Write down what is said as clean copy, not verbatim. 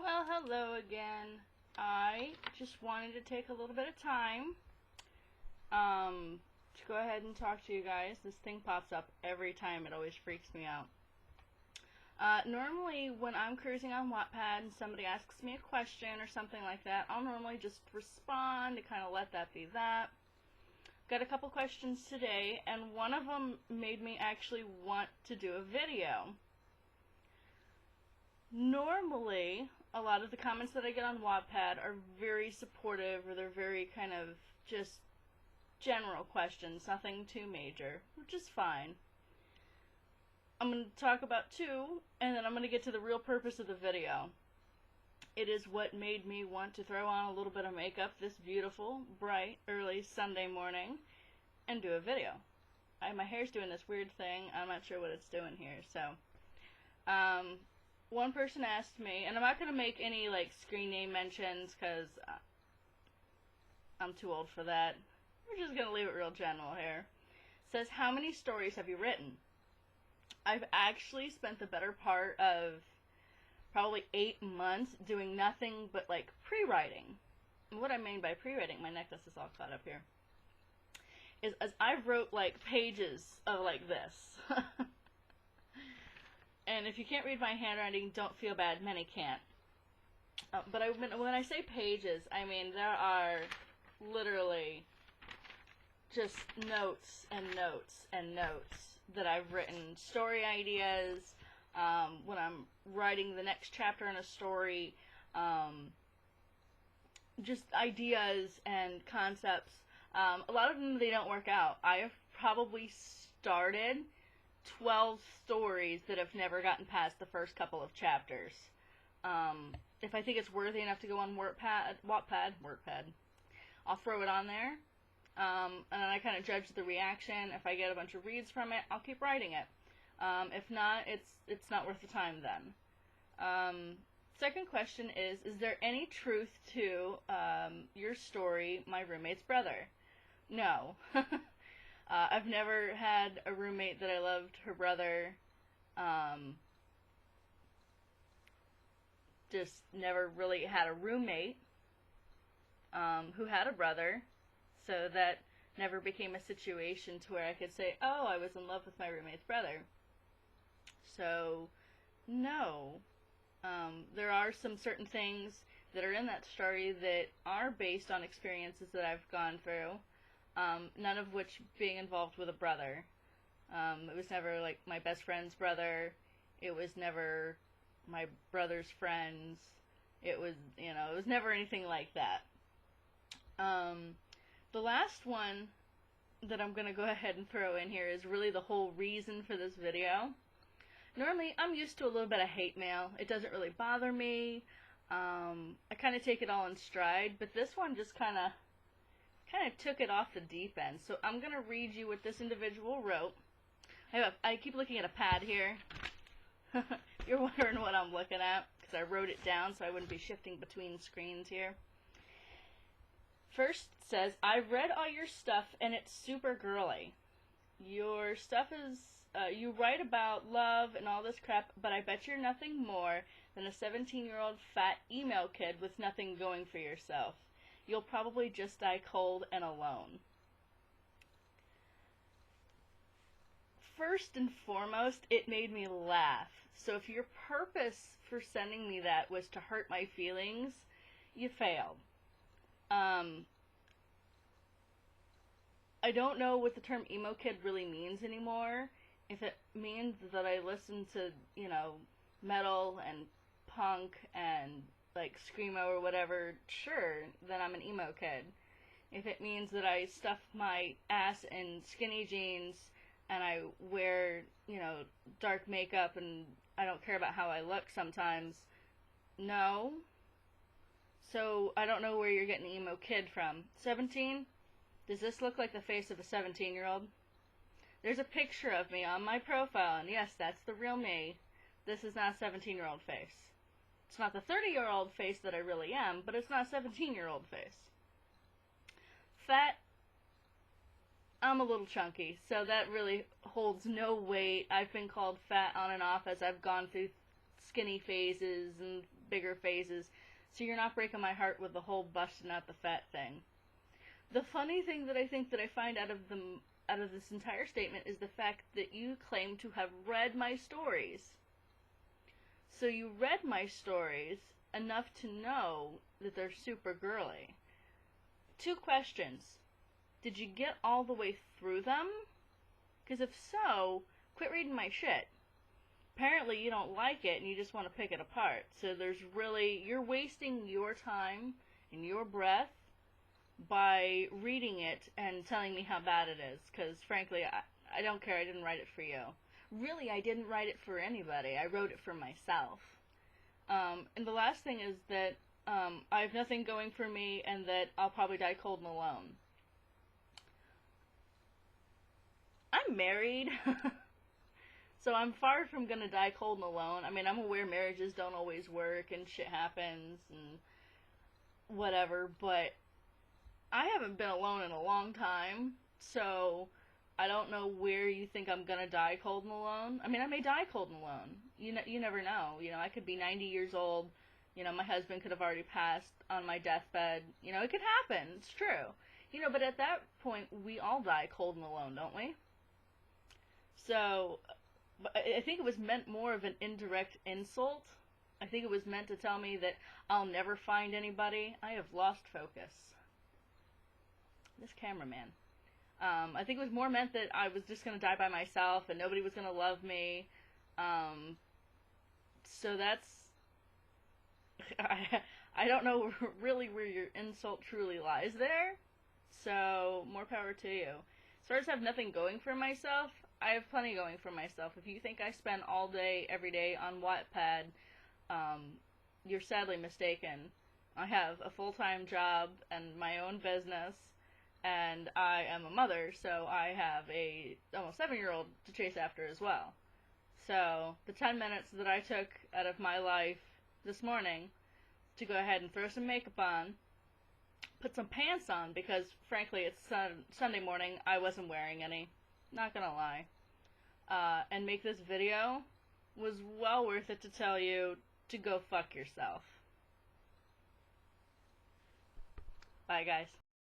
Well, hello again. I just wanted to take a little bit of time to go ahead and talk to you guys. This thing pops up every time. It always freaks me out. Normally, when I'm cruising on Wattpad and somebody asks me a question or something like that, I'll normally just respond to kind of let that be that. Got a couple questions today, and one of them made me actually want to do a video. Normally, a lot of the comments that I get on Wattpad are very supportive, or they're very kind of just general questions, nothing too major, which is fine. I'm going to talk about two, and then I'm going to get to the real purpose of the video. It is what made me want to throw on a little bit of makeup this beautiful, bright, early Sunday morning and do a video. My hair's doing this weird thing. I'm not sure what it's doing here, so one person asked me, and I'm not going to make any like screen name mentions because I'm too old for that. We're just going to leave it real general here. It says, how many stories have you written? I've actually spent the better part of probably 8 months doing nothing but like pre-writing. And what I mean by pre-writing, my necklace is all caught up here, is as I wrote like pages of like this. And if you can't read my handwriting, don't feel bad. Many can't. But when I say pages, I mean there are literally just notes and notes and notes that I've written. Story ideas, when I'm writing the next chapter in a story, just ideas and concepts. A lot of them, they don't work out. I have probably started 12 stories that have never gotten past the first couple of chapters. If I think it's worthy enough to go on Wattpad, I'll throw it on there. And then I kind of judge the reaction. If I get a bunch of reads from it, I'll keep writing it. If not, it's not worth the time then. Second question is there any truth to your story, My Roommate's Brother? No. I've never had a roommate that I loved her brother. Just never really had a roommate who had a brother. So that never became a situation to where I could say, oh, I was in love with my roommate's brother. So, no. There are some certain things that are in that story that are based on experiences that I've gone through. None of which being involved with a brother. It was never like my best friend's brother. It was never my brother's friends. It was never anything like that. The last one that I'm going to go ahead and throw in here is really the whole reason for this video. Normally, I'm used to a little bit of hate mail. It doesn't really bother me. I kind of take it all in stride, but this one just kind of took it off the deep end. So I'm going to read you what this individual wrote. I keep looking at a pad here. You're wondering what I'm looking at, because I wrote it down so I wouldn't be shifting between screens here. First says, I've read all your stuff and it's super girly. Your stuff is, you write about love and all this crap, but I bet you're nothing more than a 17-year-old fat emo kid with nothing going for yourself. You'll probably just die cold and alone. First and foremost, it made me laugh. So if your purpose for sending me that was to hurt my feelings, you failed. I don't know what the term emo kid really means anymore. If it means that I listen to, metal and punk and like screamo or whatever, sure, then I'm an emo kid. If it means that I stuff my ass in skinny jeans and I wear, dark makeup and I don't care about how I look sometimes, no. So I don't know where you're getting emo kid from. 17? Does this look like the face of a 17-year-old? There's a picture of me on my profile, and yes, that's the real me. This is not a 17-year-old face. It's not the 30-year-old face that I really am, but it's not a 17-year-old face. Fat, I'm a little chunky, so that really holds no weight. I've been called fat on and off as I've gone through skinny phases and bigger phases, so you're not breaking my heart with the whole busting out the fat thing. The funny thing that I find out of this entire statement is the fact that you claim to have read my stories. So you read my stories enough to know that they're super girly. 2 questions. Did you get all the way through them? Because if so, quit reading my shit. Apparently you don't like it and you just want to pick it apart. So you're wasting your time and your breath by reading it and telling me how bad it is. Because frankly, I don't care. I didn't write it for you. Really, I didn't write it for anybody. I wrote it for myself. And the last thing is that I have nothing going for me and that I'll probably die cold and alone. I'm married, so I'm far from gonna die cold and alone. I mean, I'm aware marriages don't always work and shit happens and whatever, but I haven't been alone in a long time, so I don't know where you think I'm gonna die cold and alone. I mean, I may die cold and alone. You never know. You know, I could be 90 years old. You know, my husband could have already passed on my deathbed. You know, it could happen. It's true. You know, but at that point, we all die cold and alone, don't we? So, I think it was meant more of an indirect insult. I think it was meant to tell me that I'll never find anybody. I have lost focus. This cameraman. I think it was more meant that I was just going to die by myself and nobody was going to love me. So that's... I don't know really where your insult truly lies there. So, more power to you. As far as I have nothing going for myself, I have plenty going for myself. If you think I spend all day, every day on Wattpad, you're sadly mistaken. I have a full-time job and my own business, and I am a mother, so I have a almost 7-year-old to chase after as well. So, the 10 minutes that I took out of my life this morning to go ahead and throw some makeup on, put some pants on, because frankly it's Sunday morning, I wasn't wearing any, not gonna lie, and make this video was well worth it to tell you to go fuck yourself. Bye guys.